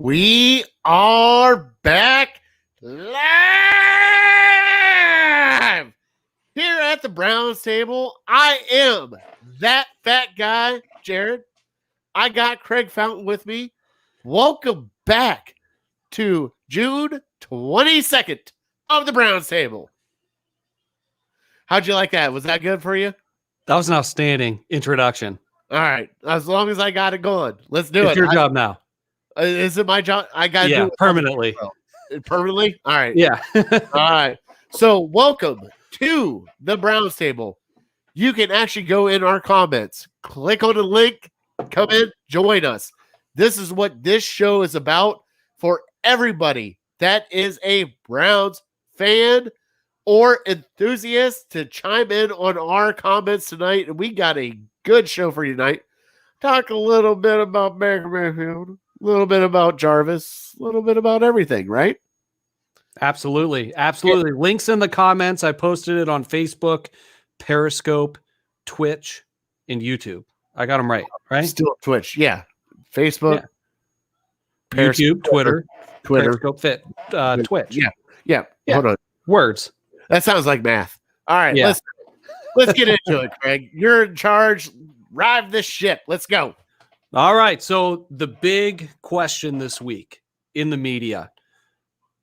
We are back live here at the Browns table. I am that fat guy, Jared. I got Craig Fountain with me. Welcome back to June 22nd of the Browns table. How'd you like that? Was that good for you? That was an outstanding introduction. All right. As long as I got it going. Let's do it. It's your job now. Is it my job? I got to do it permanently. Permanently? All right. Yeah. All right. So welcome to the Browns table. You can actually go in our comments, click on the link, come in, join us. This is what this show is about for everybody that is a Browns fan or enthusiast to chime in on our comments tonight. And we got a good show for you tonight. Talk a little bit about Baker Mayfield, a little bit about Jarvis, a little bit about everything, right? Absolutely. Absolutely. Yeah. Links in the comments. I posted it on Facebook, Periscope, Twitch, and YouTube. I got them right? Still Twitch. Yeah. Facebook, yeah. YouTube, Twitter, Periscope, Twitch. Yeah. Hold on. Words. That sounds like math. All right. Yeah. Let's get into it, Craig. You're in charge. Drive this ship. Let's go. All right. So the big question this week in the media,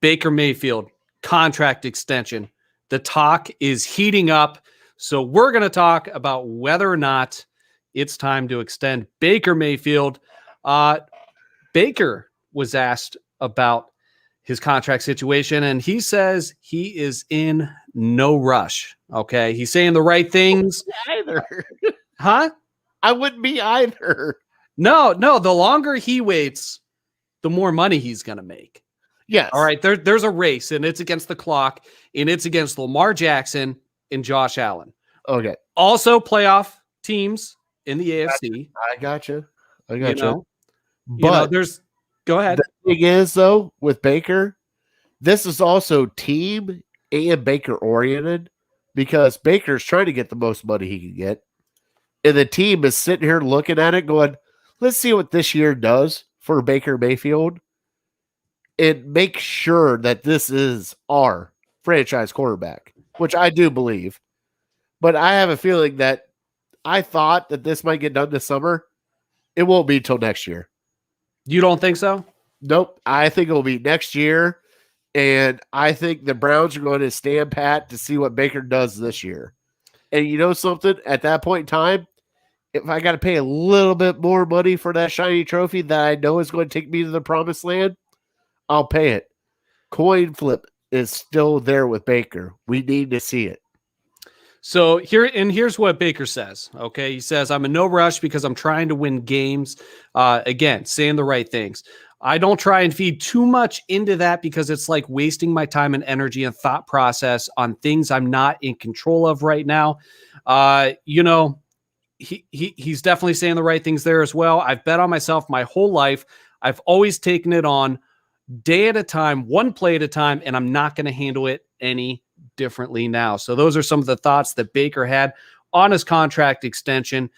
Baker Mayfield contract extension. The talk is heating up. So we're going to talk about whether or not it's time to extend Baker Mayfield. Baker was asked about his contract situation, and he says he is in no rush. Okay. He's saying the right things. Either. Huh? I wouldn't be either. No. The longer he waits, the more money he's going to make. Yes. All right. There's a race, and it's against the clock, and it's against Lamar Jackson and Josh Allen. Okay. Also, playoff teams in the AFC. I got you. But go ahead. The thing is, though, with Baker, this is also team and Baker oriented because Baker's trying to get the most money he can get. And the team is sitting here looking at it going, let's see what this year does for Baker Mayfield and make sure that this is our franchise quarterback, which I do believe. But I have a feeling that I thought that this might get done this summer. It won't be till next year. You don't think so? Nope. I think it will be next year. And I think the Browns are going to stand pat to see what Baker does this year. And you know something? At that point in time, if I got to pay a little bit more money for that shiny trophy that I know is going to take me to the promised land, I'll pay it. Coin flip is still there with Baker. We need to see it. So here's what Baker says. Okay. He says, I'm in no rush because I'm trying to win games. Again, saying the right things. I don't try and feed too much into that because it's like wasting my time and energy and thought process on things I'm not in control of right now. He's definitely saying the right things there as well. I've bet on myself my whole life. I've always taken it on day at a time, one play at a time, and I'm not going to handle it any differently now. So those are some of the thoughts that Baker had on his contract extension.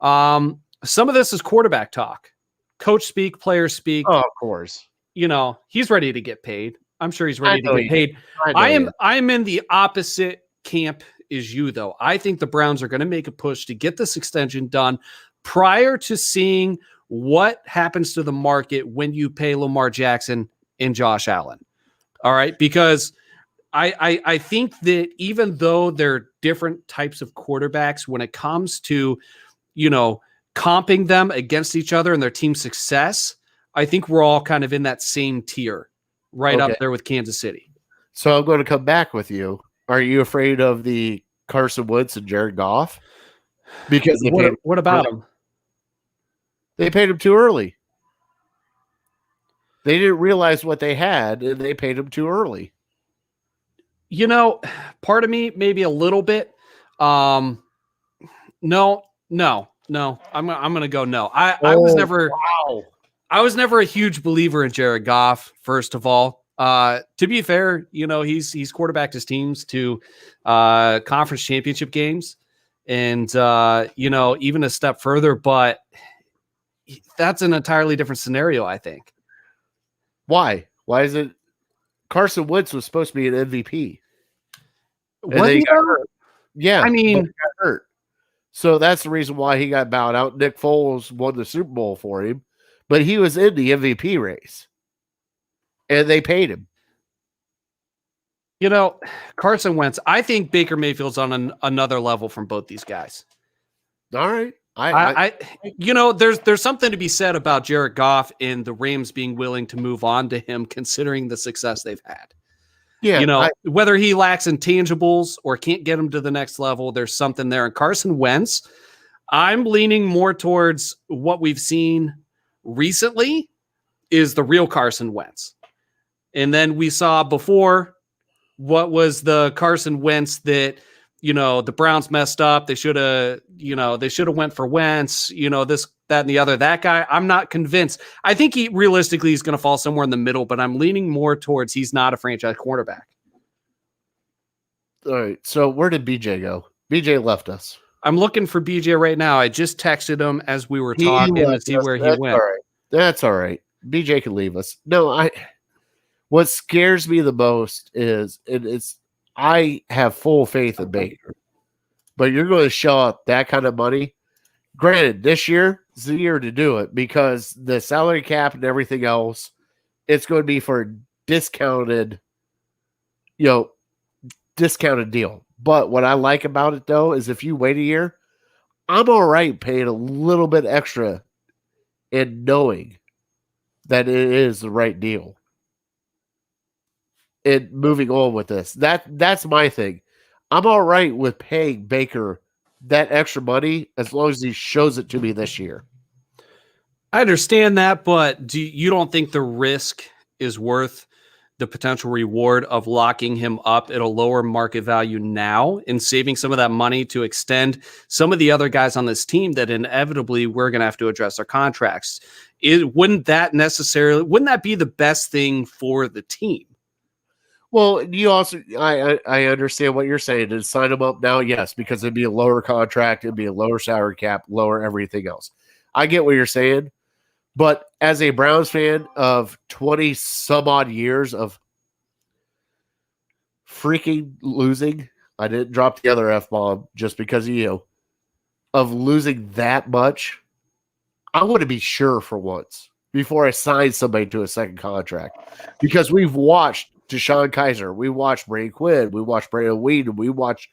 Some of this is quarterback talk. Coach speak, players speak. Oh, of course. He's ready to get paid. I'm sure he's ready to get paid. I'm in the opposite camp as you, though. I think the Browns are going to make a push to get this extension done prior to seeing what happens to the market when you pay Lamar Jackson and Josh Allen. All right. Because I think that even though they're different types of quarterbacks, when it comes to, comping them against each other and their team success, I think we're all kind of in that same tier right up there with Kansas City. So I'm going to come back with you. Are you afraid of the Carson Wentz and Jared Goff? Because what about them? They paid him too early. They didn't realize what they had, and they paid him too early. Part of me, maybe a little bit. No. I'm going to go no. I was never a huge believer in Jared Goff, first of all. To be fair, he's quarterbacked his teams to conference championship games and, even a step further, but that's an entirely different scenario, I think. Why? Why is it Carson Wentz was supposed to be an MVP? And What they he got hurt. Yeah, I mean, but he got hurt. So that's the reason why he got bowed out. Nick Foles won the Super Bowl for him, but he was in the MVP race, and they paid him. Carson Wentz, I think Baker Mayfield's on another level from both these guys. All right. There's something to be said about Jared Goff and the Rams being willing to move on to him, considering the success they've had. Yeah. Whether he lacks intangibles or can't get him to the next level, there's something there. And Carson Wentz, I'm leaning more towards what we've seen recently is the real Carson Wentz. And then we saw before what was the Carson Wentz that, the Browns messed up. They should have went for Wentz, this, that, and the other. That guy, I'm not convinced. I think he's going to fall somewhere in the middle, but I'm leaning more towards he's not a franchise quarterback. All right. So where did BJ go? BJ left us. I'm looking for BJ right now. I just texted him as we were talking to see where he went. All right. That's all right. BJ can leave us. No, what scares me the most is I have full faith in Baker, but you're going to shell out that kind of money. Granted, this year is the year to do it because the salary cap and everything else, it's going to be for a discounted deal. But what I like about it, though, is if you wait a year, I'm all right paying a little bit extra and knowing that it is the right deal. And moving on with this, that's my thing. I'm all right with paying Baker that extra money as long as he shows it to me this year. I understand that, but you don't think the risk is worth the potential reward of locking him up at a lower market value now and saving some of that money to extend some of the other guys on this team that inevitably we're going to have to address their contracts? Wouldn't that be the best thing for the team? Well, you also, I understand what you're saying. And sign them up now, yes, because it'd be a lower contract, it'd be a lower salary cap, lower everything else. I get what you're saying, but as a Browns fan of 20 some odd years of freaking losing, I didn't drop the other F-bomb just because of you, of losing that much, I want to be sure for once before I sign somebody to a second contract, because we've watched Deshaun Kaiser, we watched Brady Quinn, we watched Brandon Weeden, we watched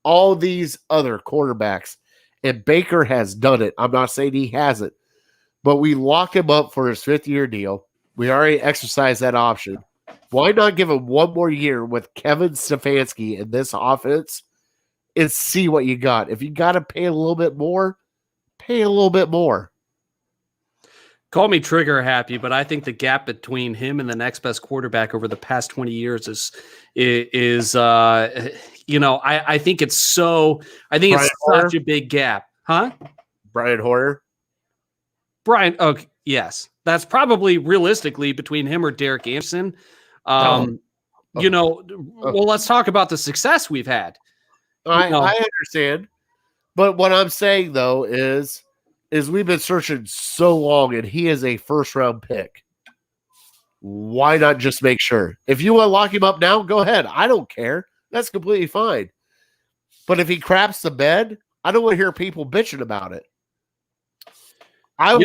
all these other quarterbacks, and Baker has done it. I'm not saying he hasn't, but we locked him up for his 5th-year deal. We already exercised that option. Why not give him one more year with Kevin Stefanski in this offense and see what you got? If you got to pay a little bit more, pay a little bit more. Call me trigger happy, but I think the gap between him and the next best quarterback over the past 20 years is I think it's such a big gap. Huh? Brian Hoyer? Brian, okay, yes. That's probably realistically between him or Derek Anderson. Well, let's talk about the success we've had. I understand. But what I'm saying, though, is we've been searching so long, and he is a first-round pick. Why not just make sure? If you want to lock him up now, go ahead. I don't care. That's completely fine. But if he craps the bed, I don't want to hear people bitching about it. I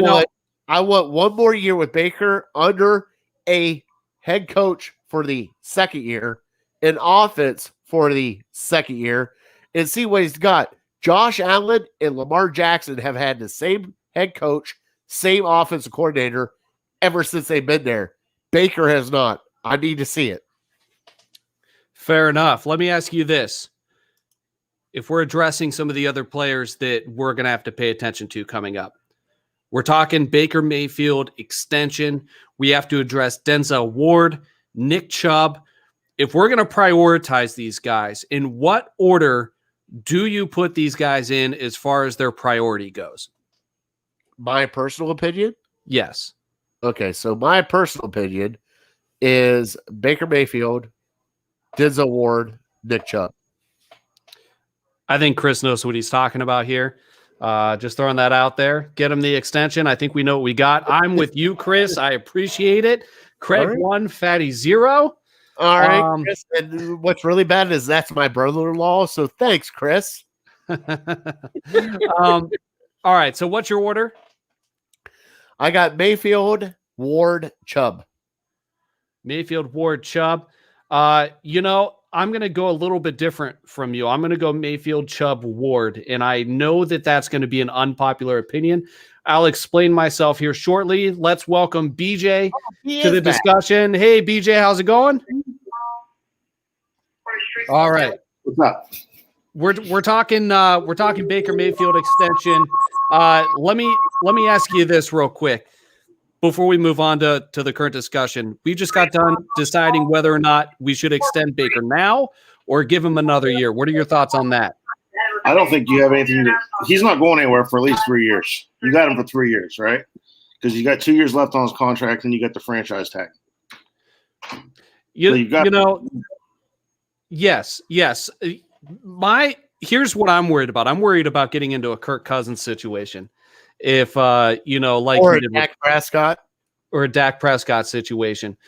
want one more year with Baker under a head coach for the second year, an offense for the second year, and see what he's got. Josh Allen and Lamar Jackson have had the same head coach, same offensive coordinator ever since they've been there. Baker has not. I need to see it. Fair enough. Let me ask you this. If we're addressing some of the other players that we're going to have to pay attention to coming up, we're talking Baker Mayfield extension. We have to address Denzel Ward, Nick Chubb. If we're going to prioritize these guys, in what order do you put these guys in as far as their priority goes? My personal opinion? Yes. Okay, so my personal opinion is Baker Mayfield, Denzel Ward, Nick Chubb. I think Chris knows what he's talking about here. Just throwing that out there. Get him the extension. I think we know what we got. I'm with you, Chris. I appreciate it. Craig right. 1, Fatty 0. All right, Chris. And what's really bad is that's my brother-in-law. So thanks, Chris. All right. So what's your order? I got Mayfield, Ward, Chubb. Mayfield, Ward, Chubb. I'm going to go a little bit different from you. I'm going to go Mayfield, Chubb, Ward. And I know that that's going to be an unpopular opinion. I'll explain myself here shortly. Let's welcome BJ to the discussion. Hey, BJ, how's it going? All right. What's up? We're talking Baker Mayfield extension. Let me ask you this real quick before we move on to the current discussion. We just got done deciding whether or not we should extend Baker now or give him another year. What are your thoughts on that? I don't think you have anything to – he's not going anywhere for at least 3 years. You got him for 3 years, right? Because you got 2 years left on his contract and you got the franchise tag. Yes. Here's what I'm worried about. I'm worried about getting into a Kirk Cousins situation. If or a Dak Prescott situation.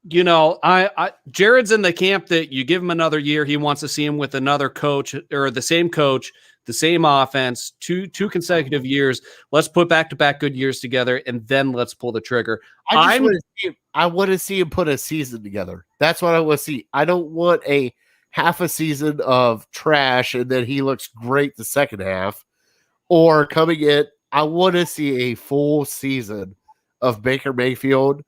Jared's in the camp that you give him another year. He wants to see him with another coach or the same coach, the same offense, two consecutive years. Let's put back-to-back good years together, and then let's pull the trigger. I want to see him put a season together. That's what I want to see. I don't want a half a season of trash and then he looks great the second half. Or coming in, I want to see a full season of Baker Mayfield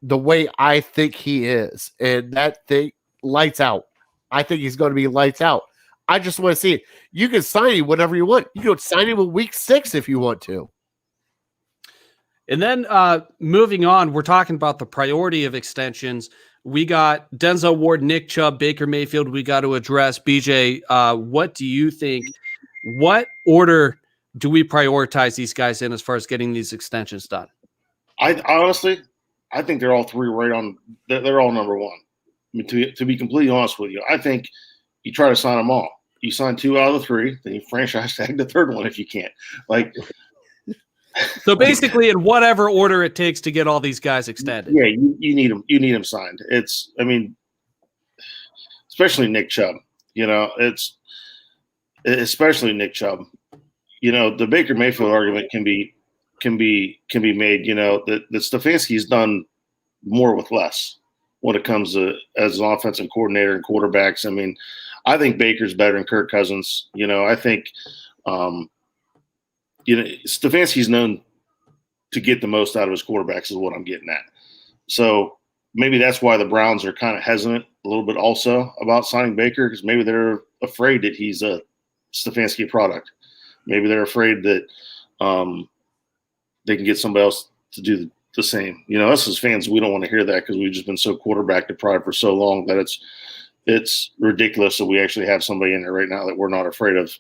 the way I think he is. And that thing, lights out. I think he's going to be lights out. I just want to see it. You can sign him whenever you want. You can sign him in week 6 if you want to. And then moving on, we're talking about the priority of extensions. We got Denzel Ward, Nick Chubb, Baker Mayfield. We got to address. BJ, what do you think? What order do we prioritize these guys in as far as getting these extensions done? I honestly think they're all three right on. They're all number one. I mean, to be completely honest with you, I think you try to sign them all. You sign 2 out of the 3, then you franchise tag the third one if you can't. So basically, in whatever order it takes to get all these guys extended. Yeah, you need them. You need them signed. Especially Nick Chubb. Especially Nick Chubb. The Baker Mayfield argument can be made. That Stefanski's done more with less when it comes to as an offensive coordinator and quarterbacks. I think Baker's better than Kirk Cousins. I think Stefanski's known to get the most out of his quarterbacks is what I'm getting at. So maybe that's why the Browns are kind of hesitant a little bit also about signing Baker, because maybe they're afraid that he's a Stefanski product. Maybe they're afraid that they can get somebody else to do the same. Us as fans, we don't want to hear that because we've just been so quarterback deprived for so long that it's ridiculous that we actually have somebody in there right now that we're not afraid of.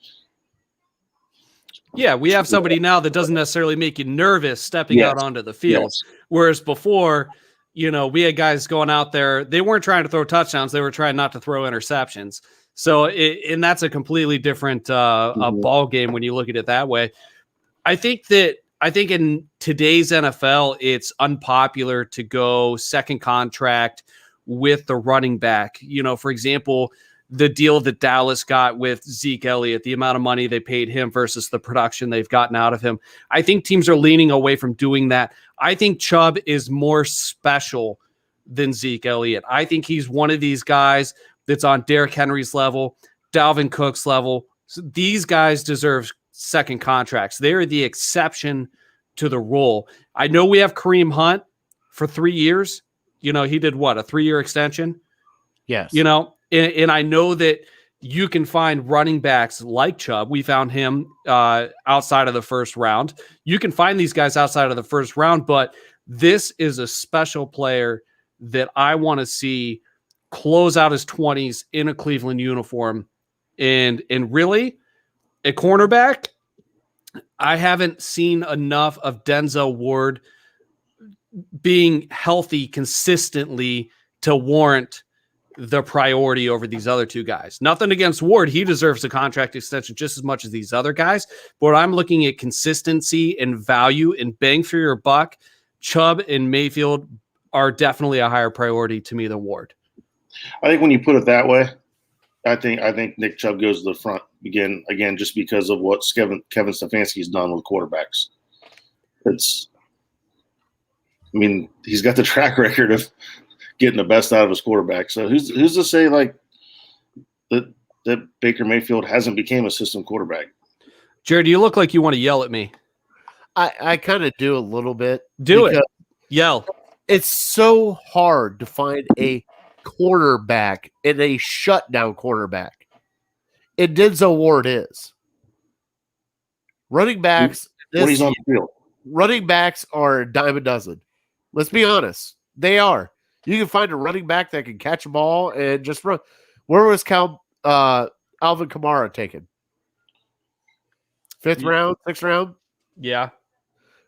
Yeah, we have somebody now that doesn't necessarily make you nervous stepping out onto the field. Yes. Whereas before, we had guys going out there, they weren't trying to throw touchdowns, they were trying not to throw interceptions. So, and that's a completely different a ball game when you look at it that way. I think in today's NFL, it's unpopular to go second contract with the running back. For example, the deal that Dallas got with Zeke Elliott, the amount of money they paid him versus the production they've gotten out of him. I think teams are leaning away from doing that. I think Chubb is more special than Zeke Elliott. I think he's one of these guys that's on Derrick Henry's level, Dalvin Cook's level. So these guys deserve second contracts. They're the exception to the rule. I know we have Kareem Hunt for 3 years. He did what, a 3-year extension? Yes. And I know that you can find running backs like Chubb. We found him outside of the first round. You can find these guys outside of the first round, but this is a special player that I want to see close out his 20s in a Cleveland uniform. And really, at cornerback, I haven't seen enough of Denzel Ward being healthy consistently to warrant the priority over these other two guys. Nothing against Ward. He deserves a contract extension just as much as these other guys. But I'm looking at consistency and value and bang for your buck. Chubb and Mayfield are definitely a higher priority to me than Ward. I think when you put it that way, I think Nick Chubb goes to the front again, just because of what Kevin Stefanski's done with quarterbacks. He's got the track record of getting the best out of his quarterback. So who's to say like that Baker Mayfield hasn't became a system quarterback? Jared, you look like you want to yell at me. I kind of do a little bit. Do it. Yell. It's so hard to find a quarterback and a shutdown quarterback. And Denzel Ward is. Running backs when he's on the field. Running backs are a dime a dozen. Let's be honest. They are. You can find a running back that can catch a ball and just run. Where was Alvin Kamara taken? 5th round, 6th round? Yeah.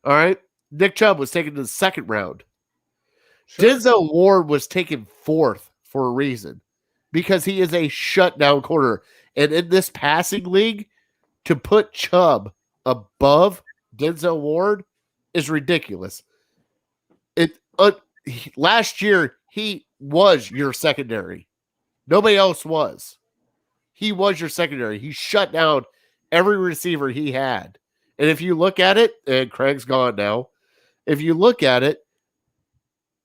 All right. Nick Chubb was taken in the 2nd round. Sure. Denzel Ward was taken 4th for a reason, because he is a shutdown corner. And in this passing league, to put Chubb above Denzel Ward is ridiculous. Last year, he was your secondary. Nobody else was. He was your secondary. He shut down every receiver he had. And if you look at it, and Craig's gone now, if you look at it,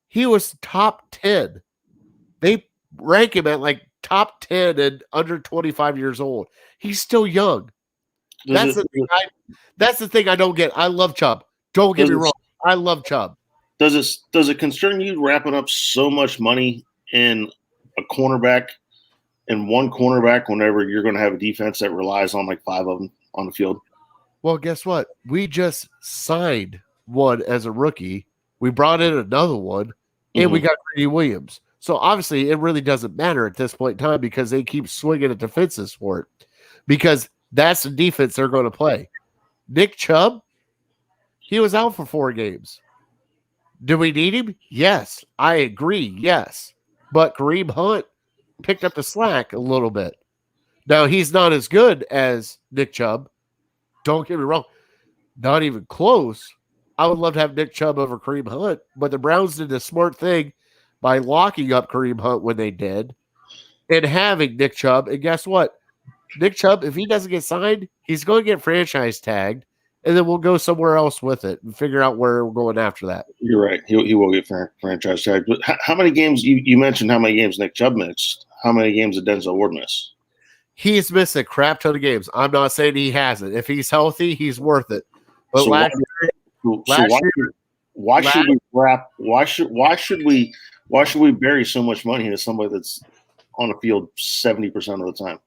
he was top 10. They rank him at like top 10 and under 25 years old. He's still young. That's the thing I don't get. I love Chubb. Don't get me wrong. I love Chubb. Does it concern you wrapping up so much money in a cornerback, in one cornerback, whenever you're going to have a defense that relies on like 5 of them on the field? Well, guess what? We just signed one as a rookie. We brought in another one, and we got Greedy Williams. So obviously, it really doesn't matter at this point in time because they keep swinging at the fences for it, because that's the defense they're going to play. Nick Chubb, he was out for 4 games. Do we need him? Yes, I agree. Yes, but Kareem Hunt picked up the slack a little bit. Now, he's not as good as Nick Chubb. Don't get me wrong. Not even close. I would love to have Nick Chubb over Kareem Hunt, but the Browns did the smart thing by locking up Kareem Hunt when they did and having Nick Chubb. And guess what? Nick Chubb, if he doesn't get signed, he's going to get franchise tagged, and then we'll go somewhere else with it and figure out where we're going after that. You're right. He will get franchise tagged. But how many games, you mentioned how many games Nick Chubb missed. How many games did Denzel Ward miss? He's missed a crap ton of games. I'm not saying he hasn't. If he's healthy, he's worth it. But why should we bury so much money into somebody that's on the field 70% of the time?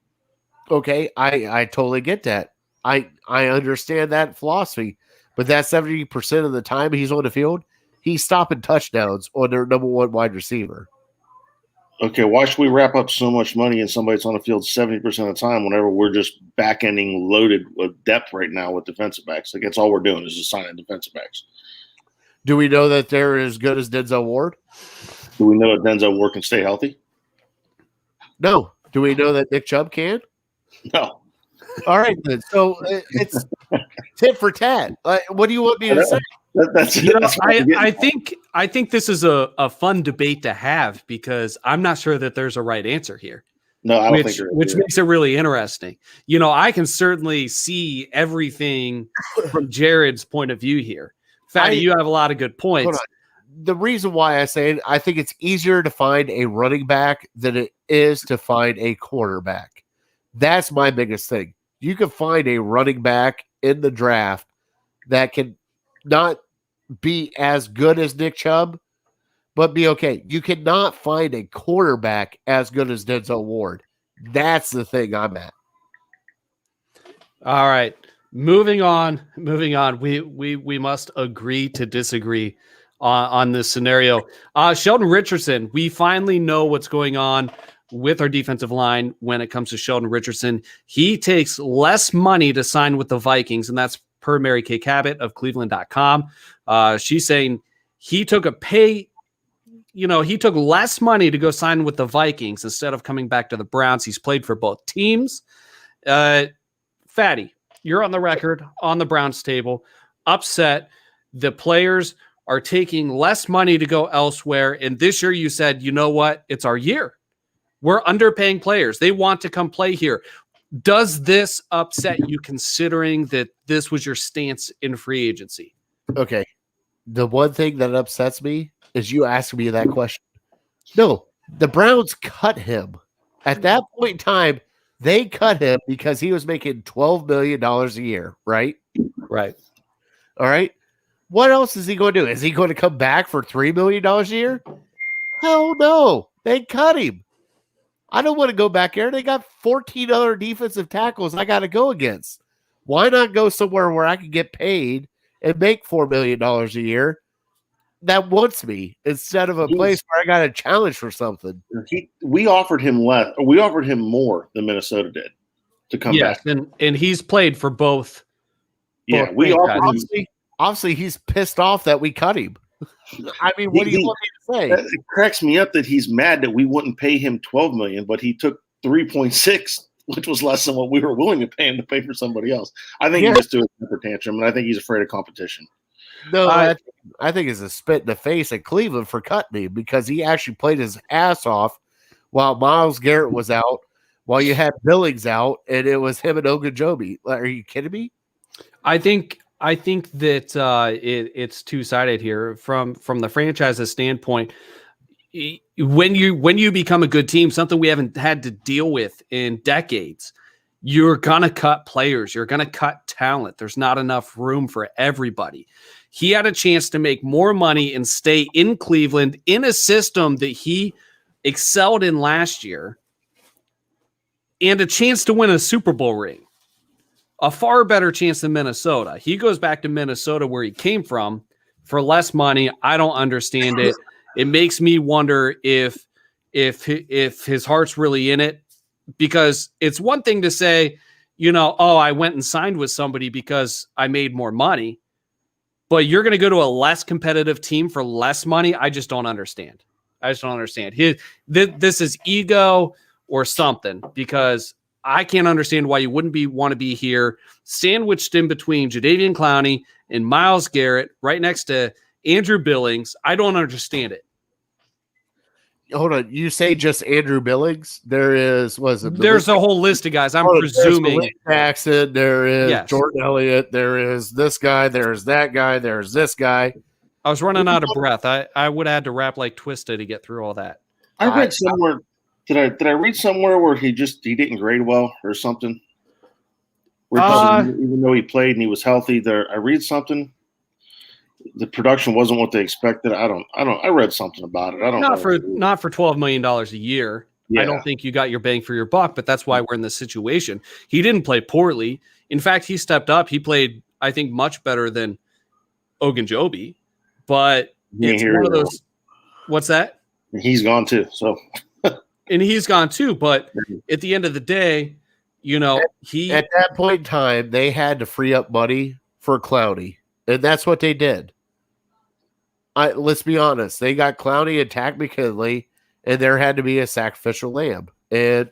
Okay, I totally get that. I understand that philosophy, but that 70% of the time he's on the field, he's stopping touchdowns on their number 1 wide receiver. Okay, why should we wrap up so much money in somebody that's on the field 70% of the time whenever we're just back-ending loaded with depth right now with defensive backs? Like, that's all we're doing is just signing defensive backs. Do we know that they're as good as Denzel Ward? Do we know that Denzel Ward can stay healthy? No. Do we know that Nick Chubb can? No. All right, then. So it's tit for tat. What do you want me to say? I think this is a fun debate to have because I'm not sure that there's a right answer here. No, I don't think there is. Which makes it really interesting. You know, I can certainly see everything from Jared's point of view here. Fatty, you have a lot of good points. The reason why I say it, I think it's easier to find a running back than it is to find a quarterback. That's my biggest thing. You can find a running back in the draft that can not be as good as Nick Chubb, but be okay. You cannot find a quarterback as good as Denzel Ward. That's the thing I'm at. All right. Moving on. We must agree to disagree on this scenario. Sheldon Richardson, we finally know what's going on with our defensive line when it comes to Sheldon Richardson. He takes less money to sign with the Vikings, and that's per Mary Kay Cabot of Cleveland.com. She's saying he took he took less money to go sign with the Vikings instead of coming back to the Browns. He's played for both teams. Fatty, you're on the record on the Browns table, upset. The players are taking less money to go elsewhere. And this year you said, you know what? It's our year. We're underpaying players. They want to come play here. Does this upset you considering that this was your stance in free agency? Okay. The one thing that upsets me is you asking me that question. No, the Browns cut him. At that point in time, they cut him because he was making $12 million a year, right? Right. All right. What else is he going to do? Is he going to come back for $3 million a year? Hell no. They cut him. I don't want to go back there. They got 14 other defensive tackles I got to go against. Why not go somewhere where I can get paid and make $4 million a year that wants me instead of a place where I got a challenge for something? We offered him less. Or we offered him more than Minnesota did to come back. And he's played for both. Yeah, we offered him. Obviously, he's pissed off that we cut him. I mean, what do you want me to say? It cracks me up that he's mad that we wouldn't pay him $12 million, but he took 3.6, which was less than what we were willing to pay him to pay for somebody else. I think he just threw a temper tantrum, and I think he's afraid of competition. No, I think it's a spit in the face at Cleveland for cutting him because he actually played his ass off while Myles Garrett was out, while you had Billings out, and it was him and Ogunjobi. Are you kidding me? I think that it's two-sided here from the franchise's standpoint. When you become a good team, something we haven't had to deal with in decades, you're gonna cut players, you're gonna cut talent. There's not enough room for everybody. He had a chance to make more money and stay in Cleveland in a system that he excelled in last year, and a chance to win a Super Bowl ring. A far better chance than Minnesota. He goes back to Minnesota where he came from for less money. I don't understand it. It makes me wonder if his heart's really in it, because it's one thing to say, I went and signed with somebody because I made more money, but you're going to go to a less competitive team for less money. I just don't understand. This is ego or something, because I can't understand why you wouldn't want to be here, sandwiched in between Jadeveon Clowney and Myles Garrett, right next to Andrew Billings. I don't understand it. Hold on, you say just Andrew Billings? There's a whole list of guys. I'm presuming there's Jackson. There is Jordan Elliott. There is this guy. There's that guy. There's this guy. I was running out of breath. I would have had to rap like Twista to get through all that. I read somewhere. Did I read somewhere where he didn't grade well or something? Even though he played and he was healthy, I read something. The production wasn't what they expected. I read something about it. Not for $12 million a year. Yeah. I don't think you got your bang for your buck, but that's why we're in this situation. He didn't play poorly. In fact, he stepped up. He played, I think, much better than Ogunjobi. But it's one of those. What's that? He's gone too. So. And he's gone too, but at the end of the day, at that point in time, they had to free up money for Clowney, and that's what they did. Let's be honest, they got Clowney and Tack McKinley, and there had to be a sacrificial lamb, and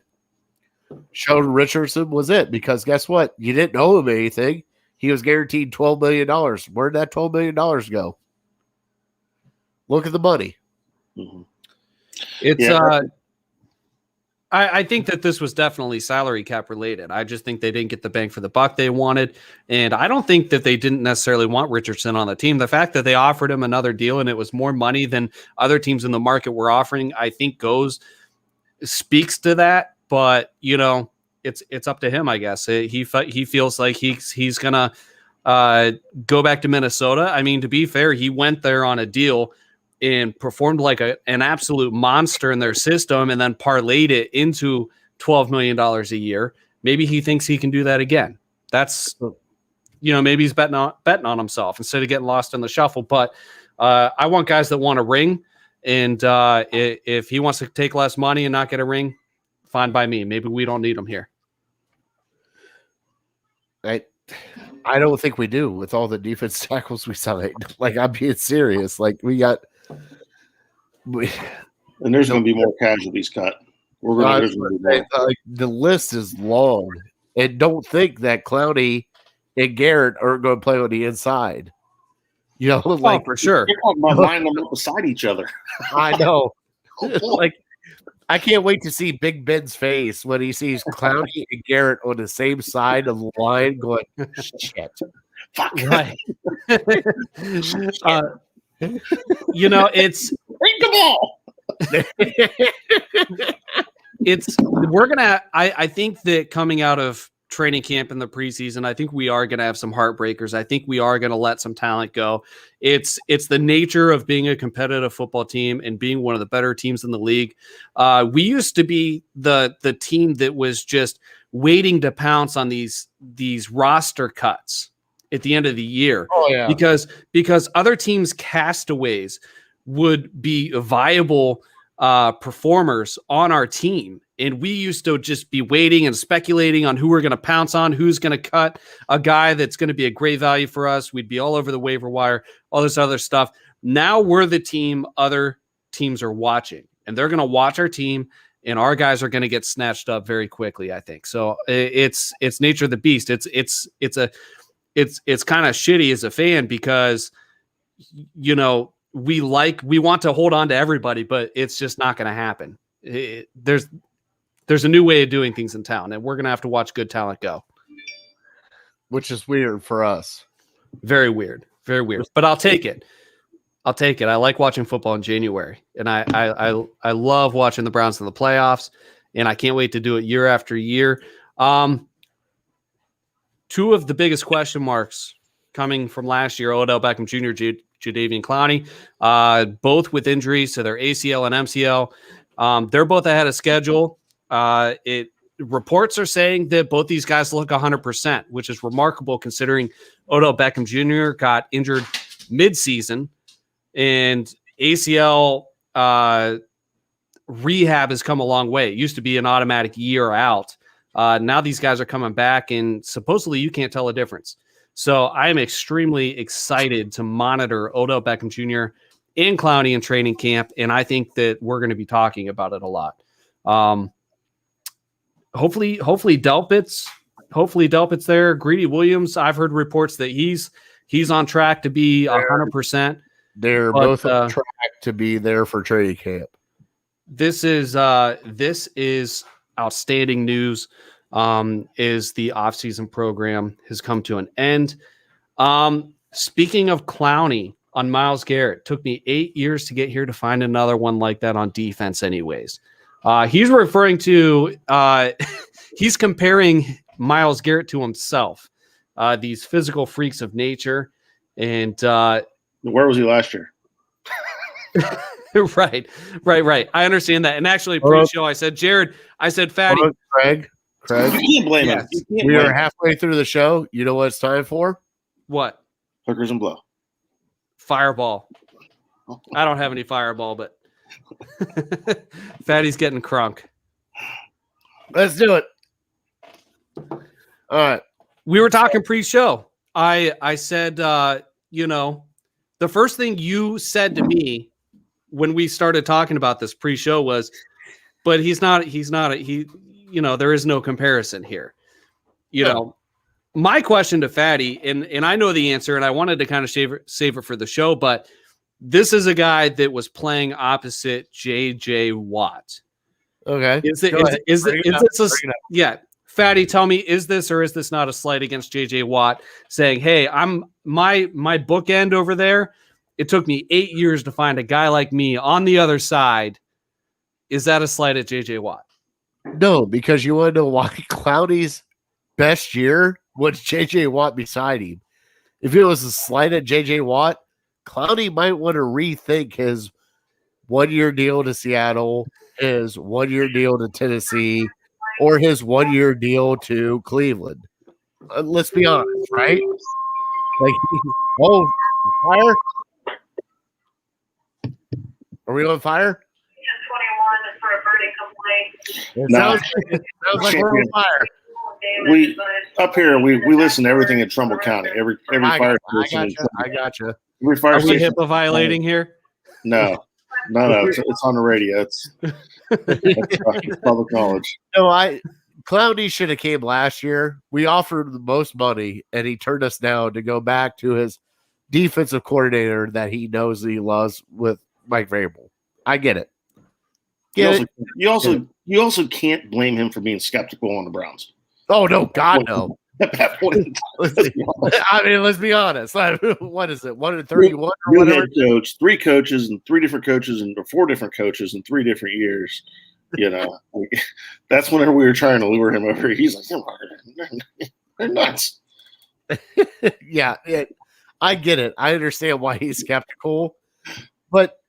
Sheldon Richardson was it, because guess what? You didn't owe him anything. He was guaranteed $12 million. Where'd that $12 million go? Look at the money. Mm-hmm. I think that this was definitely salary cap related. I just think they didn't get the bang for the buck they wanted. And I don't think that they didn't necessarily want Richardson on the team. The fact that they offered him another deal and it was more money than other teams in the market were offering, I think speaks to that. But, it's up to him, I guess. He feels like he's going to go back to Minnesota. I mean, to be fair, he went there on a deal and performed like an absolute monster in their system, and then parlayed it into $12 million a year. Maybe he thinks he can do that again. That's, maybe he's betting on himself instead of getting lost in the shuffle. But I want guys that want a ring, and if he wants to take less money and not get a ring, fine by me. Maybe we don't need him here. I don't think we do with all the defense tackles we signed. Like, I'm being serious. Like, and there's going to be more casualties cut. The list is long, and don't think that Clowney and Garrett are going to play on the inside. You know, like for sure. You're talking about lining them up beside each other. I know. Oh, Like, I can't wait to see Big Ben's face when he sees Clowney and Garrett on the same side of the line going, shit. fuck. Right. You know, it's Bring the ball. I think that coming out of training camp in the preseason, I think we are going to have some heartbreakers. I think we are going to let some talent go. It's the nature of being a competitive football team and being one of the better teams in the league. We used to be the team that was just waiting to pounce on these roster cuts at the end of the year. Oh, yeah. Because other teams' castaways would be viable performers on our team. And we used to just be waiting and speculating on who we're going to pounce on, who's going to cut a guy that's going to be a great value for us. We'd be all over the waiver wire, all this other stuff. Now we're the team other teams are watching, and they're going to watch our team, and our guys are going to get snatched up very quickly, I think. So it's nature of the beast. It's kind of shitty as a fan because, you know, we want to hold on to everybody, but it's just not going to happen. There's a new way of doing things in town, and we're going to have to watch good talent go. Which is weird for us. Very weird. Very weird. But I'll take it. I like watching football in January, and I love watching the Browns in the playoffs, and I can't wait to do it year after year. Two of the biggest question marks coming from last year, Odell Beckham Jr., Jadeveon Clowney, both with injuries to their ACL and MCL. They're both ahead of schedule. Reports are saying that both these guys look 100%, which is remarkable considering Odell Beckham Jr. got injured midseason, and ACL rehab has come a long way. It used to be an automatic year out. Now these guys are coming back, and supposedly you can't tell a difference. So I am extremely excited to monitor Odell Beckham Jr. and Clowney in training camp, and I think that we're going to be talking about it a lot. Hopefully Delpit's there. Greedy Williams, I've heard reports that he's on track to be 100%. They're both on track to be there for training camp. This is outstanding news. Is the offseason program has come to an end. Speaking of Clowney on Myles Garrett, took me 8 years to get here to find another one like that on defense anyways. He's referring to he's comparing Myles Garrett to himself, these physical freaks of nature. And where was he last year? Right. I understand that. And actually, pre-show, I said, Fatty. Craig. You can't blame him. We are halfway through the show. You know what it's time for? What? Hookers and blow. Fireball. I don't have any fireball, but Fatty's getting crunk. Let's do it. All right. We were talking pre-show. I said, the first thing you said to me when we started talking about this pre-show was, but there is no comparison here. You know, my question to Fatty, and I know the answer, and I wanted to kind of save it for the show, but this is a guy that was playing opposite J.J. Watt. Okay. Fatty, tell me, is this or is this not a slight against J.J. Watt saying, hey, I'm my bookend over there. It took me 8 years to find a guy like me on the other side. Is that a slight at J.J. Watt? No, because you want to know why Clowney's best year was J.J. Watt beside him. If it was a slight at J.J. Watt, Clowney might want to rethink his 1 year deal to Seattle, his 1 year deal to Tennessee, or his 1 year deal to Cleveland. Let's be honest, right? Like, fire? Are we on fire? 21 for a verdict complaint. Sounds like we're on fire. We up here. We listen to everything in Trumbull County. Every fire station. I gotcha. Every fire Are we station. HIPAA violating here? No. It's on the radio. It's public knowledge. No, Clowney should have came last year. We offered the most money, and he turned us down to go back to his defensive coordinator that he knows that he loves with Mike Vrabel. I get it. You also can't blame him for being skeptical on the Browns. Oh no, God no. At that point, let's be honest. What is it? 131 or new whatever? Head coach, 3 coaches and 3 different coaches and 4 different coaches in 3 different years. You know, that's whenever we were trying to lure him over. He's like, they're nuts. Yeah, I get it. I understand why he's skeptical, but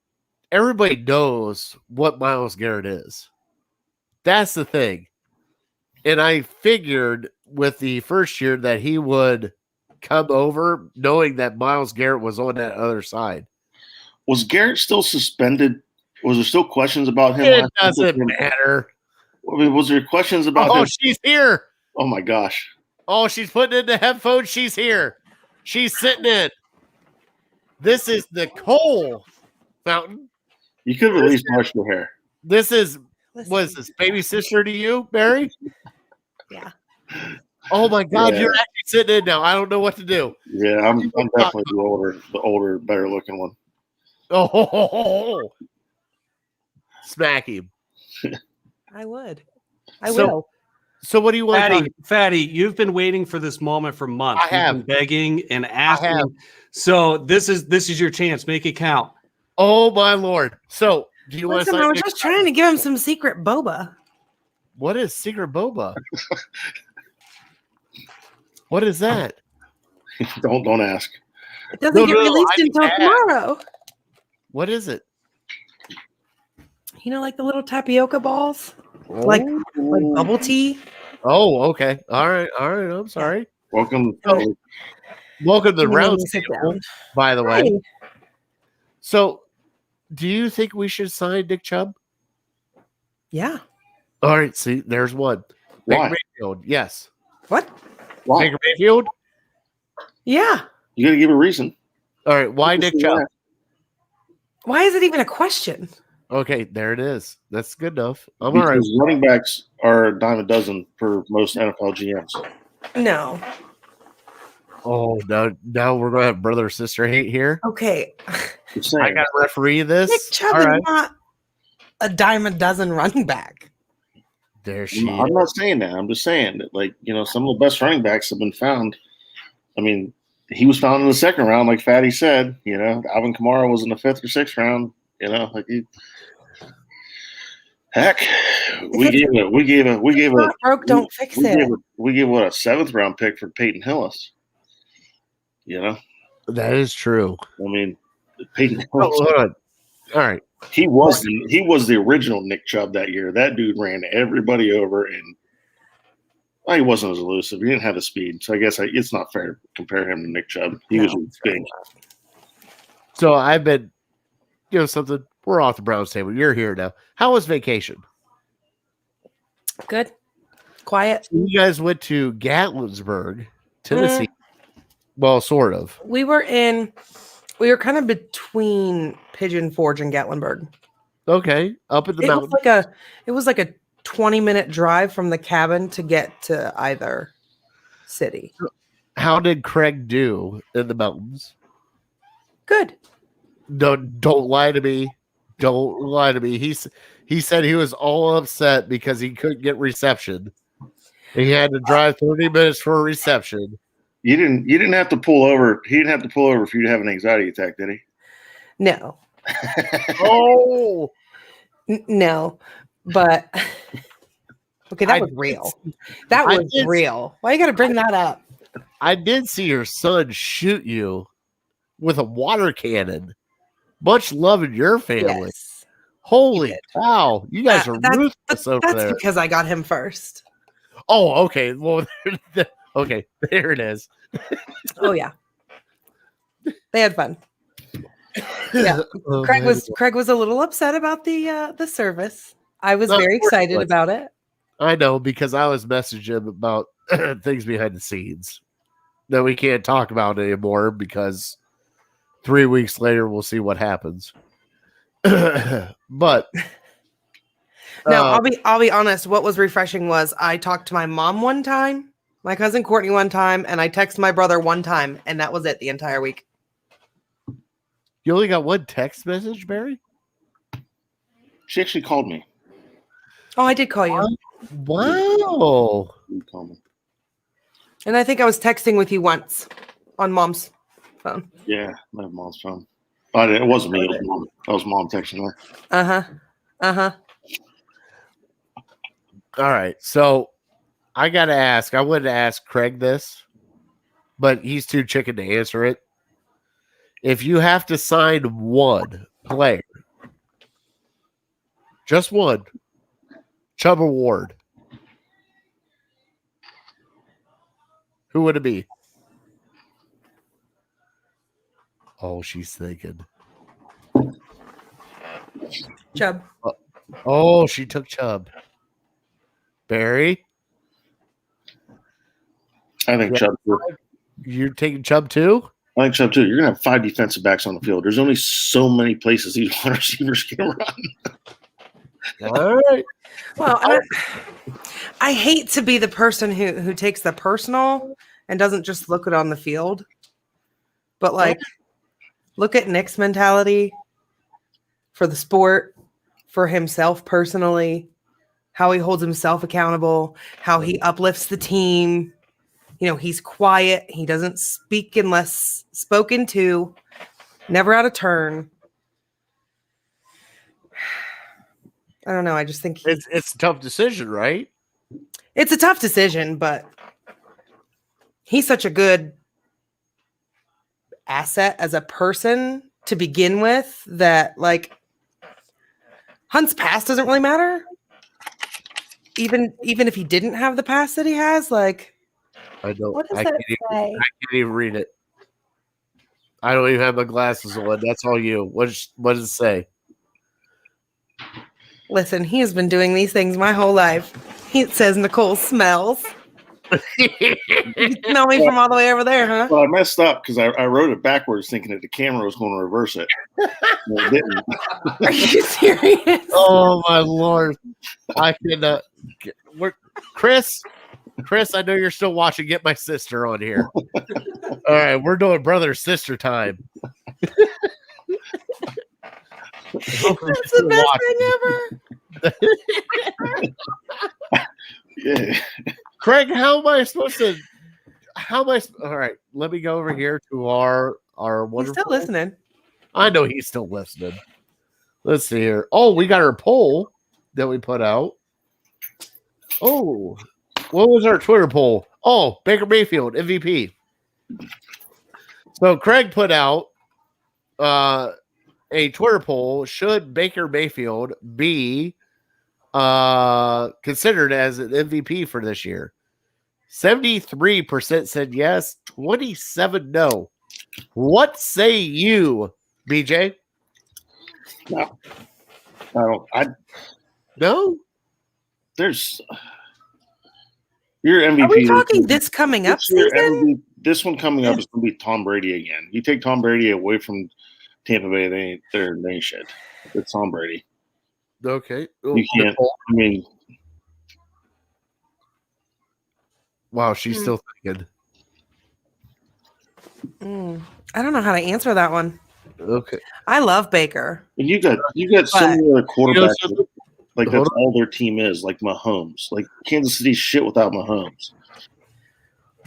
everybody knows what Myles Garrett is. That's the thing. And I figured with the first year that he would come over knowing that Myles Garrett was on that other side. Was Garrett still suspended? Was there still questions about him? It doesn't matter. I mean, was there questions about him? Oh, she's here. Oh, my gosh. Oh, she's putting in the headphones. She's here. She's sitting in. This is Nicole Fountain. You could have at least washed your hair. This is, was this baby sister to you, Barry? Yeah. Oh my God, you're actually sitting in now. I don't know what to do. Yeah, I'm definitely the older, better looking one. Oh, smack him. I would. I will. So what do you want? Fatty, you've been waiting for this moment for months. I have. You've been begging and asking. So this is your chance. Make it count. Oh my Lord. So do you want to? I was just trying to give him some secret boba. What is secret boba? What is that? Don't ask. It doesn't get released until tomorrow. What is it? You know, like the little tapioca balls, like bubble tea. Oh, okay. All right. I'm sorry. Welcome. Welcome to the round table, by the way. Hey. So, do you think we should sign Nick Chubb? Yeah. All right. See, there's one. Why? Baker Mayfield. Yes. What? Why? Baker Mayfield. Yeah. You got to give a reason. All right. Why Nick Chubb? Why is it even a question? Okay, there it is. That's good enough. I'm all right. Running backs are a dime a dozen for most NFL GMs. No. Oh, now we're gonna have brother sister hate here. Okay. I got to referee this. Nick Chubb is not a dime a dozen running back. There she is. I'm not saying that. I'm just saying that, like, you know, some of the best running backs have been found. I mean, he was found in the 2nd round, like Fatty said. You know, Alvin Kamara was in the 5th or 6th round. You know, like heck, we gave don't fix it. We gave what, a 7th round pick for Peyton Hillis. You know, that is true. I mean, Peyton Hillis. Hold on. All right. He was the original Nick Chubb that year. That dude ran everybody over, and he wasn't as elusive. He didn't have the speed, so I guess it's not fair to compare him to Nick Chubb. He was big. So I've been, you know, something. We're off the Browns table. You're here now. How was vacation? Good. Quiet. You guys went to Gatlinburg, Tennessee. Well, sort of. We were kind of between Pigeon Forge and Gatlinburg. Okay. Up in the mountain. It was like a 20-minute drive from the cabin to get to either city. How did Craig do in the mountains? Good. Don't lie to me. Don't lie to me. He said he was all upset because he couldn't get reception. He had to drive 30 minutes for a reception. You didn't have to pull over. He didn't have to pull over for you to have an anxiety attack, did he? No. Oh. No. But okay, that was real. That was real. Why you got to bring that up? I did see your son shoot you with a water cannon. Much love in your family. Yes. Holy cow. You guys are ruthless over there. That's because I got him first. Oh, okay. Well, okay. There it is. Oh, yeah. They had fun. Yeah. Craig was a little upset about the service. I was very excited about it. I know, because I was messaging him about things behind the scenes that we can't talk about anymore, because 3 weeks later we'll see what happens. But now I'll be honest. What was refreshing was I talked to my mom one time, my cousin Courtney one time, and I texted my brother one time, and that was it the entire week. You only got one text message, Barry? She actually called me. Oh, I did call you. Wow. You called me. And I think I was texting with you once on Mom's phone. Yeah, my mom's phone. But it wasn't me. It was mom. That was mom texting her. Uh-huh. All right. So I got to ask. I wanted to ask Craig this, but he's too chicken to answer it. If you have to sign one player, just one, Chubb or Ward, who would it be? Oh, she's thinking. Chubb. Oh, she took Chubb. Barry? I think Chubb too. You're taking Chubb too? I think Chubb too. You're gonna have 5 defensive backs on the field. There's only so many places these wide receivers can run. All right. Well, I hate to be the person who takes the personal and doesn't just look it on the field. But like, look at Nick's mentality for the sport, for himself personally, how he holds himself accountable, how he uplifts the team. You know, he's quiet. He doesn't speak unless spoken to, never out of turn. I don't know. I just think It's a tough decision, right? it's a tough decision, but he's such a good asset as a person to begin with that, like, Hunt's past doesn't really matter. Even if he didn't have the past that he has, like, I don't. what does I that can't say? I can't even read it. I don't even have my glasses on. That's all you. What does it say? Listen, he has been doing these things my whole life. He says Nicole smells. You smell me from all the way over there, huh? Well, I messed up because I wrote it backwards thinking that the camera was going to reverse it. No, it didn't. Are you serious? Oh my Lord! I cannot. Chris, I know you're still watching. Get my sister on here. All right, we're doing brother sister time. That's the best thing ever. Yeah. Craig, how am I supposed to? All right, let me go over here to our He's wonderful. still listening. I know he's still listening. Let's see here. Oh, we got our poll that we put out. Oh, what was our Twitter poll? Oh, Baker Mayfield MVP. So Craig put out a Twitter poll: should Baker Mayfield be considered as an MVP for this year? 73% said yes, 27% no. What say you, BJ? No. I don't. No? There's your MVP. Are we talking this coming up season? This one coming up is going to be Tom Brady again. You take Tom Brady away from Tampa Bay, they ain't shit. It's Tom Brady. Okay. You can't. I mean, wow, she's still thinking. I don't know how to answer that one. Okay. I love Baker. and you got so many other quarterbacks. Like that's all their team is, like Mahomes. Like Kansas City's shit without Mahomes.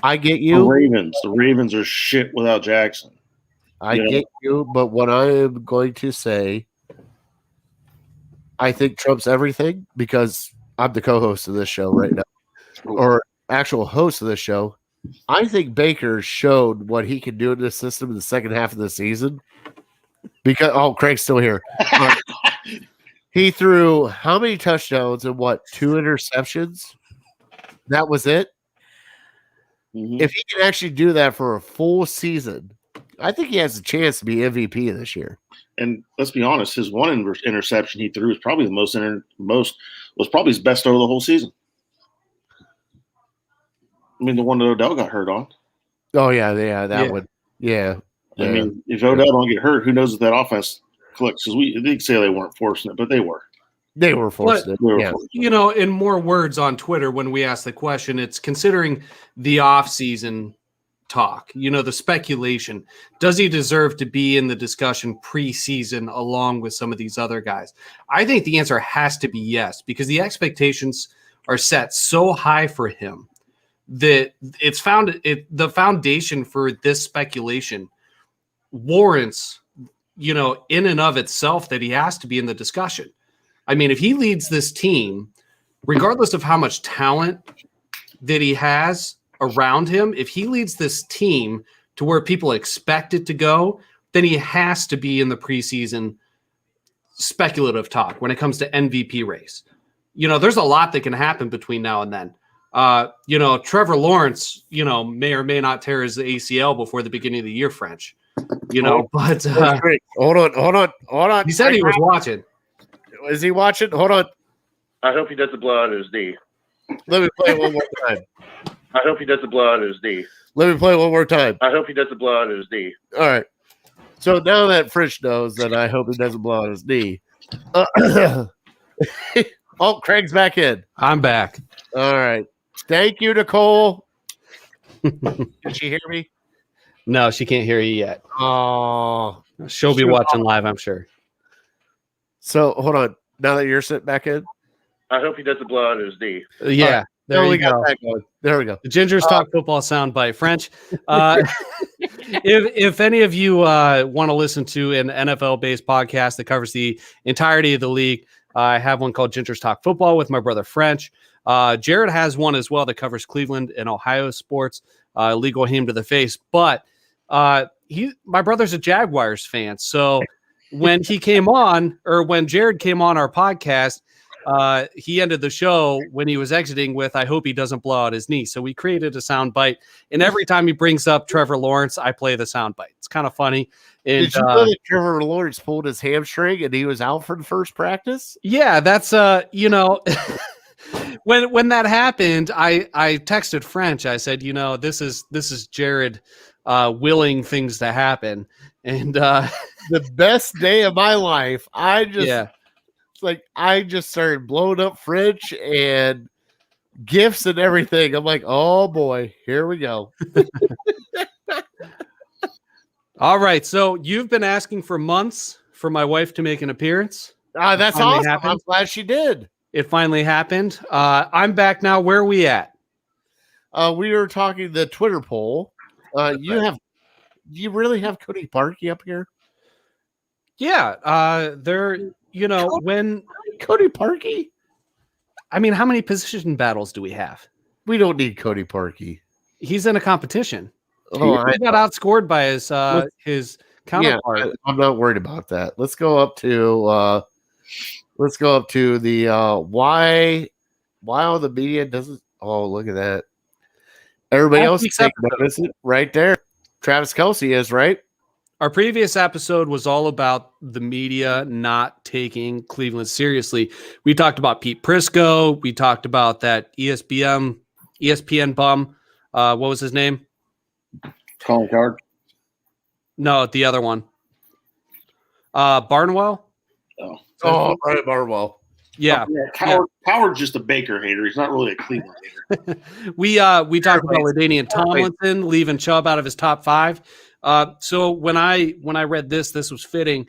I get you. The Ravens are shit without Jackson. I get you, but what I am going to say, I think trumps everything because I'm the co-host of this show right now, or actual host of this show. I think Baker showed what he can do in this system in the second half of the season. Because Craig's still here. He threw how many touchdowns and 2 interceptions? That was it. Mm-hmm. If he can actually do that for a full season, I think he has a chance to be MVP this year. And let's be honest, his one interception he threw was probably was probably his best over the whole season. I mean, the one that Odell got hurt on. Oh yeah, that one. Yeah. I mean, if Odell don't get hurt, who knows if that offense clicks? Because they say they weren't forcing it, but they were. They were forcing it. Yeah. You know, in more words on Twitter when we asked the question, it's considering the offseason talk, the speculation. Does he deserve to be in the discussion preseason along with some of these other guys? I think the answer has to be yes, because the expectations are set so high for him that the foundation for this speculation warrants, in and of itself, that he has to be in the discussion. I mean, if he leads this team, regardless of how much talent that he has around him, if he leads this team to where people expect it to go, then he has to be in the preseason speculative talk when it comes to MVP race. There's a lot that can happen between now and then. Trevor Lawrence, may or may not tear his ACL before the beginning of the year, French. But hold on. He said he was watching. Is he watching? Hold on. I hope he doesn't blow out his knee. Let me play one more time. I hope he doesn't blow out his knee. Let me play one more time. I hope he doesn't blow out his knee. All right. So now that French knows that I hope he doesn't blow out his knee. Oh, Craig's back in. I'm back. All right. Thank you, Nicole. Did she hear me? No, she can't hear you yet. Oh. She'll be watching live, I'm sure. So, hold on. Now that you're sitting back in? I hope he doesn't blow out his knee. Yeah. Right. There we you go. There we go. The Gingers Talk Football soundbite. French, if any of you want to listen to an NFL-based podcast that covers the entirety of the league, I have one called Gingers Talk Football with my brother French. Jared has one as well that covers Cleveland and Ohio sports, legal him to the face. But my brother's a Jaguars fan. So when he came on, or when Jared came on our podcast, he ended the show when he was exiting with, I hope he doesn't blow out his knee. So we created a sound bite. And every time he brings up Trevor Lawrence, I play the sound bite. It's kind of funny. And, did you know that Trevor Lawrence pulled his hamstring and he was out for the first practice? Yeah, that's, when that happened, I texted French. I said, this is Jared willing things to happen. And the best day of my life, I just started blowing up French and gifts and everything. I'm like, oh boy, here we go. All right. So you've been asking for months for my wife to make an appearance. That's awesome. Happened. I'm glad she did. It finally happened. I'm back now. Where are we at? We were talking the Twitter poll. Do you really have Cody Parkey up here? Yeah. When Cody Parkey? I mean, how many position battles do we have? We don't need Cody Parkey. He's in a competition. Oh, he got outscored by his counterpart. Yeah, I'm not worried about that. Let's go up to the why all the media doesn't. Oh, look at that! Everybody else is taking notice right there. Travis Kelce is right. Our previous episode was all about the media not taking Cleveland seriously. We talked about Pete Prisco. We talked about that ESPN bum. What was his name? Colin Coward? No, the other one. Barnwell? Oh, right, Barnwell. Yeah. Coward's just a Baker hater. He's not really a Cleveland hater. We talked about LaDainian Tomlinson leaving Chubb out of his top 5. So when I read this was fitting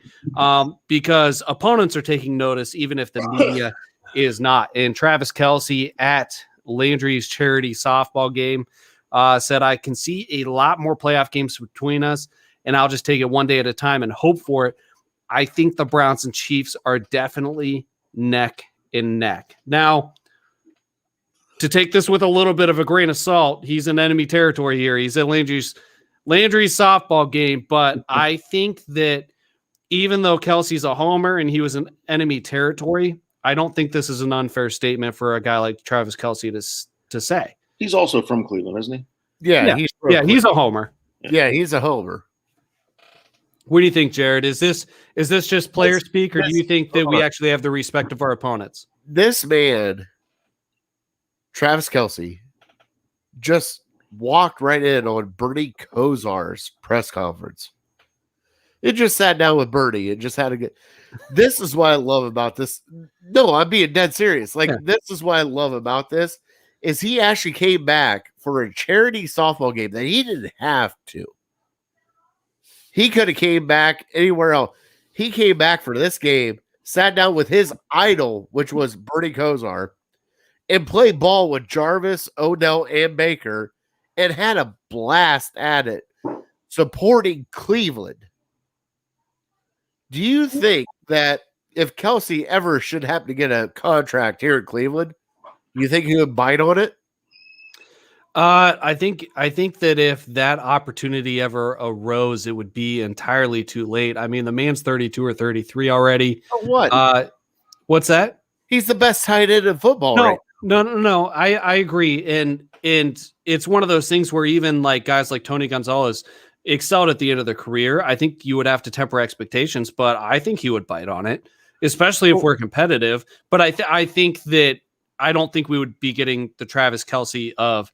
because opponents are taking notice, even if the media is not. And Travis Kelce at Landry's charity softball game said, I can see a lot more playoff games between us, and I'll just take it one day at a time and hope for it. I think the Browns and Chiefs are definitely neck and neck. Now, to take this with a little bit of a grain of salt, he's in enemy territory here. He's at Landry's softball game, but I think that even though Kelsey's a homer and he was in enemy territory, I don't think this is an unfair statement for a guy like Travis Kelce to say. He's also from Cleveland, isn't he? Yeah, he's a homer. Yeah, he's a homer. What do you think, Jared? Is this just player speak, or do you think that we actually have the respect of our opponents? This man, Travis Kelce, just walked right in on Bernie Kosar's press conference. It just sat down with Bernie and just had to get. This is what I love about this. No, I'm being dead serious. This is what I love about this is he actually came back for a charity softball game that he didn't have to. He could have came back anywhere else. He came back for this game, sat down with his idol, which was Bernie Kosar, and played ball with Jarvis, Odell, and Baker, and had a blast at it, supporting Cleveland. Do you think that if Kelsey ever should happen to get a contract here in Cleveland, you think he would bite on it? I think that if that opportunity ever arose, it would be entirely too late. I mean, the man's 32 or 33 already. For what? What's that? He's the best tight end in football. No, right? no. I agree, and it's one of those things where even like guys like Tony Gonzalez excelled at the end of their career. I think you would have to temper expectations, but I think he would bite on it, especially if we're competitive. But I think that I don't think we would be getting the Travis Kelce of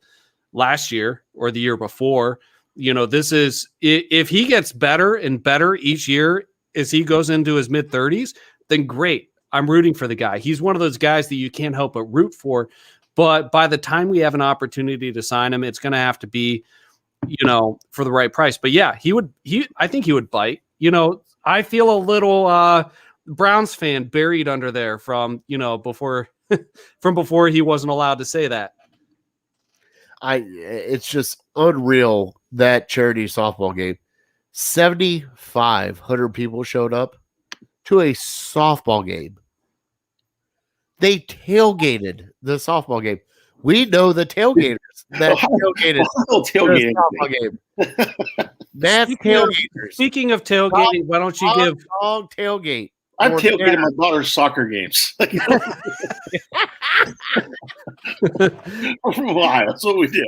last year or the year before. You know, this is if he gets better and better each year as he goes into his mid-30s, then great. I'm rooting for the guy. He's one of those guys that you can't help but root for. But by the time we have an opportunity to sign him, it's going to have to be, you know, for the right price. But yeah, I think he would bite. You know, I feel a little Browns fan buried under there from, you know, before he wasn't allowed to say that. It's just unreal, that charity softball game. 7,500 people showed up to a softball game. They tailgated the softball game. We know the tailgaters that tailgated the softball game. That's tailgaters. Speaking of tailgating, why don't you give long tailgate? I'm tailgating my daughter's soccer games. Why? That's what we do.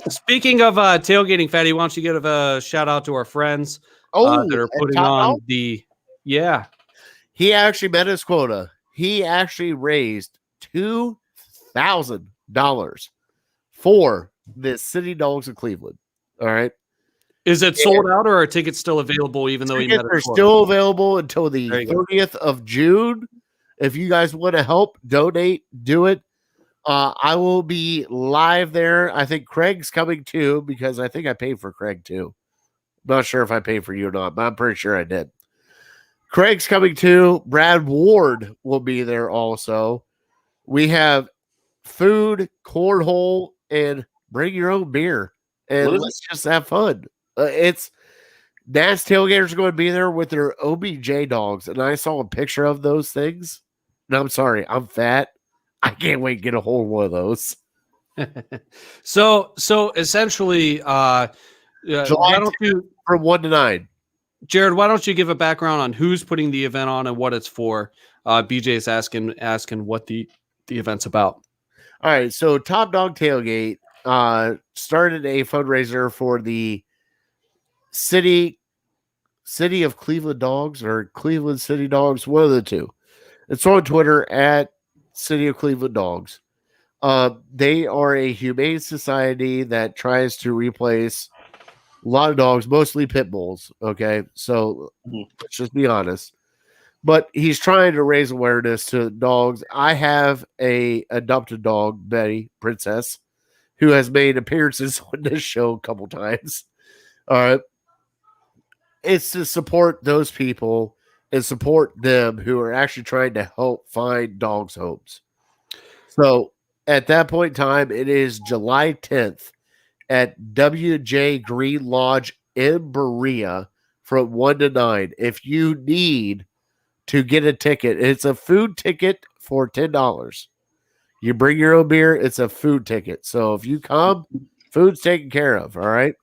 Speaking of tailgating, Fatty, why don't you give a shout out to our friends that are putting on the He actually met his quota. He actually raised $2,000 for the City Dogs of Cleveland. All right. Is it sold out, or are tickets still available? Even though tickets are still available until the 30th of June. If you guys want to help, donate, do it. I will be live there. I think Craig's coming too, because I think I paid for Craig too. Not sure if I paid for you or not, but I'm pretty sure I did. Craig's coming too. Brad Ward will be there also. We have food, cornhole, and bring your own beer. And let's just have fun. It's Nats tailgaters are going to be there with their OBJ dogs. And I saw a picture of those things. And I'm sorry, I'm fat. I can't wait to get a hold of one of those. So essentially, July why don't you, from 1 to 9. Jared, why don't you give a background on who's putting the event on and what it's for? BJ's asking what the event's about. All right, so Top Dog Tailgate started a fundraiser for the City of Cleveland Dogs, or Cleveland City Dogs, one of the two. It's on Twitter at City of Cleveland Dogs. They are a humane society that tries to replace a lot of dogs, mostly pit bulls. Okay, so let's just be honest. But he's trying to raise awareness to dogs. I have a adopted dog, Betty Princess, who has made appearances on this show a couple times. All right. It's to support those people and support them who are actually trying to help find dogs' homes. So at that point in time, it is July 10th at WJ Green Lodge in Berea from 1 to 9. If you need to get a ticket, it's a food ticket for $10. You bring your own beer, it's a food ticket. So if you come, food's taken care of, all right?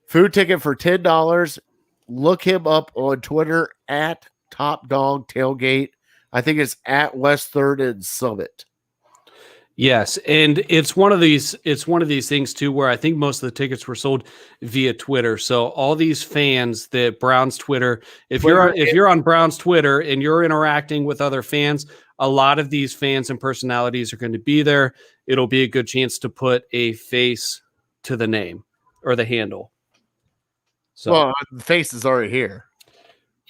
Food ticket for $10. Look him up on Twitter at Top Dog Tailgate. I think it's at West 3rd and Summit. Yes, and it's one of these things too where I think most of the tickets were sold via Twitter. So all these fans that Browns Twitter, if you're on Browns Twitter and you're interacting with other fans, a lot of these fans and personalities are going to be there. It'll be a good chance to put a face to the name or the handle. So, well, the face is already here.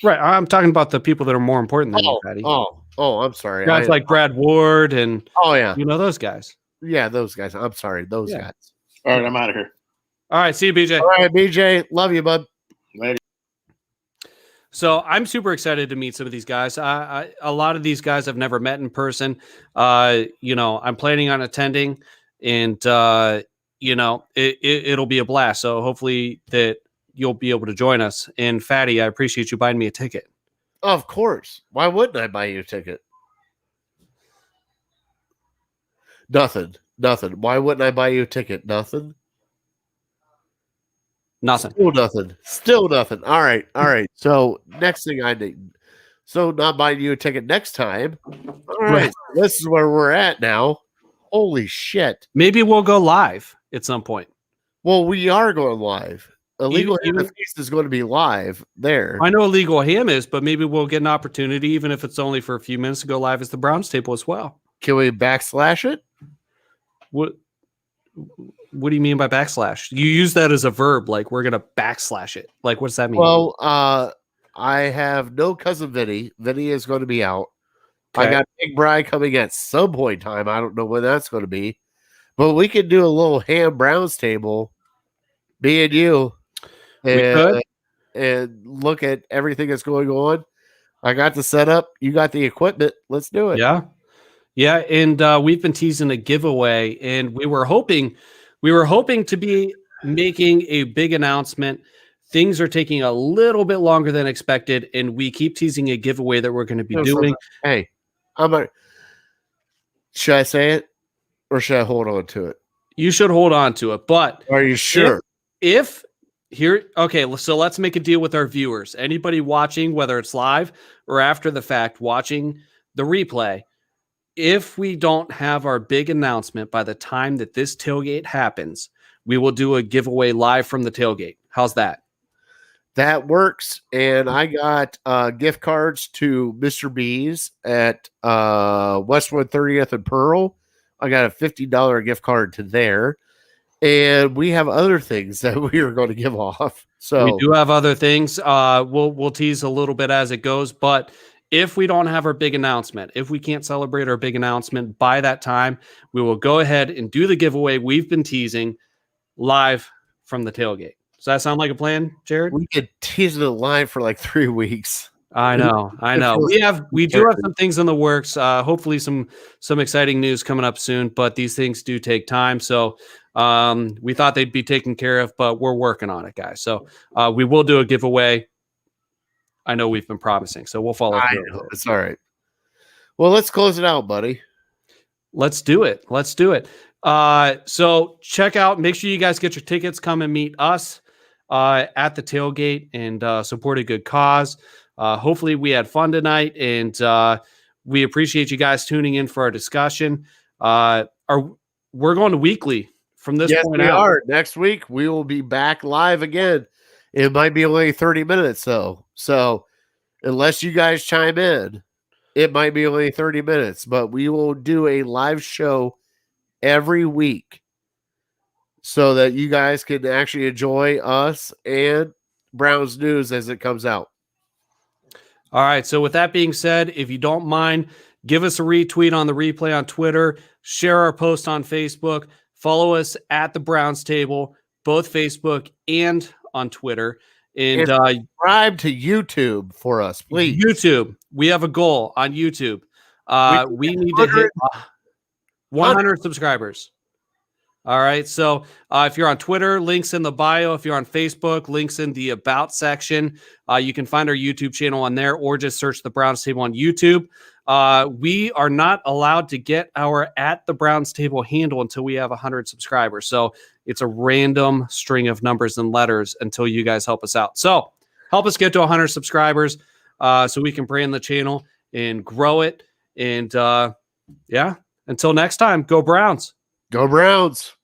Right. I'm talking about the people that are more important than you, Patty. Oh, I'm sorry. Guys like Brad Ward and you know those guys. Yeah, those guys. I'm sorry, those guys. All right, I'm out of here. All right, see you, BJ. All right, BJ, love you, bud. Later. So I'm super excited to meet some of these guys. A lot of these guys I've never met in person. I'm planning on attending, and it'll be a blast. So hopefully that you'll be able to join us. And Fatty, I appreciate you buying me a ticket. Of course. Why wouldn't I buy you a ticket? Nothing. Why wouldn't I buy you a ticket? Nothing. Still nothing. All right. So next thing I need. So not buying you a ticket next time. All right. This is where we're at now. Holy shit. Maybe we'll go live at some point. Well, we are going live. Illegal Ham Feast is going to be live there. I know Illegal Ham is, but maybe we'll get an opportunity, even if it's only for a few minutes, to go live as the Browns table as well. Can we backslash it? What do you mean by backslash? You use that as a verb, like we're gonna backslash it. Like, what's that mean? Well, I have no cousin Vinny. Vinny is going to be out. Okay. I got Big Bry coming at some point in time. I don't know when that's going to be, but we can do a little Ham Browns table, me and you, and look at everything that's going on. I got the setup. You got the equipment. Let's do it. Yeah, and we've been teasing a giveaway, and we were hoping to be making a big announcement. Things are taking a little bit longer than expected, and we keep teasing a giveaway that we're going to be doing. Hey, should I say it, or should I hold on to it? You should hold on to it, but are you sure? So let's make a deal with our viewers. Anybody watching, whether it's live or after the fact, watching the replay, if we don't have our big announcement by the time that this tailgate happens, we will do a giveaway live from the tailgate. How's that? That works. And I got gift cards to Mr. B's at Westwood 30th and Pearl. I got a $50 gift card to there. And we have other things that we are going to give off. So we do have other things. We'll tease a little bit as it goes, but if we don't have our big announcement, if we can't celebrate our big announcement by that time, we will go ahead and do the giveaway we've been teasing live from the tailgate. Does that sound like a plan, Jared? We could tease it live for like 3 weeks. I know. We do have some things in the works. Hopefully some exciting news coming up soon, but these things do take time. So we thought they'd be taken care of, but we're working on it, guys. So we will do a giveaway. I know we've been promising, so we'll follow through. It's all right. Well, let's close it out, buddy. Let's do it. So check out, make sure you guys get your tickets, come and meet us at the tailgate and support a good cause. Hopefully we had fun tonight, and we appreciate you guys tuning in for our discussion. We're going to weekly from this point out. Yes, we are. Next week, we will be back live again. It might be only 30 minutes, though. So unless you guys chime in, it might be only 30 minutes. But we will do a live show every week so that you guys can actually enjoy us and Browns news as it comes out. All right. So with that being said, if you don't mind, give us a retweet on the replay on Twitter, share our post on Facebook, follow us at the Browns Table, both Facebook and on Twitter, and subscribe to YouTube for us, please. YouTube. We have a goal on YouTube. We need to hit 100 subscribers. All right. So if you're on Twitter, links in the bio. If you're on Facebook, links in the About section. You can find our YouTube channel on there, or just search the Browns Table on YouTube. We are not allowed to get our at the Browns Table handle until we have 100 subscribers. So it's a random string of numbers and letters until you guys help us out. So help us get to 100 subscribers so we can brand the channel and grow it. And until next time, go Browns. Go Browns.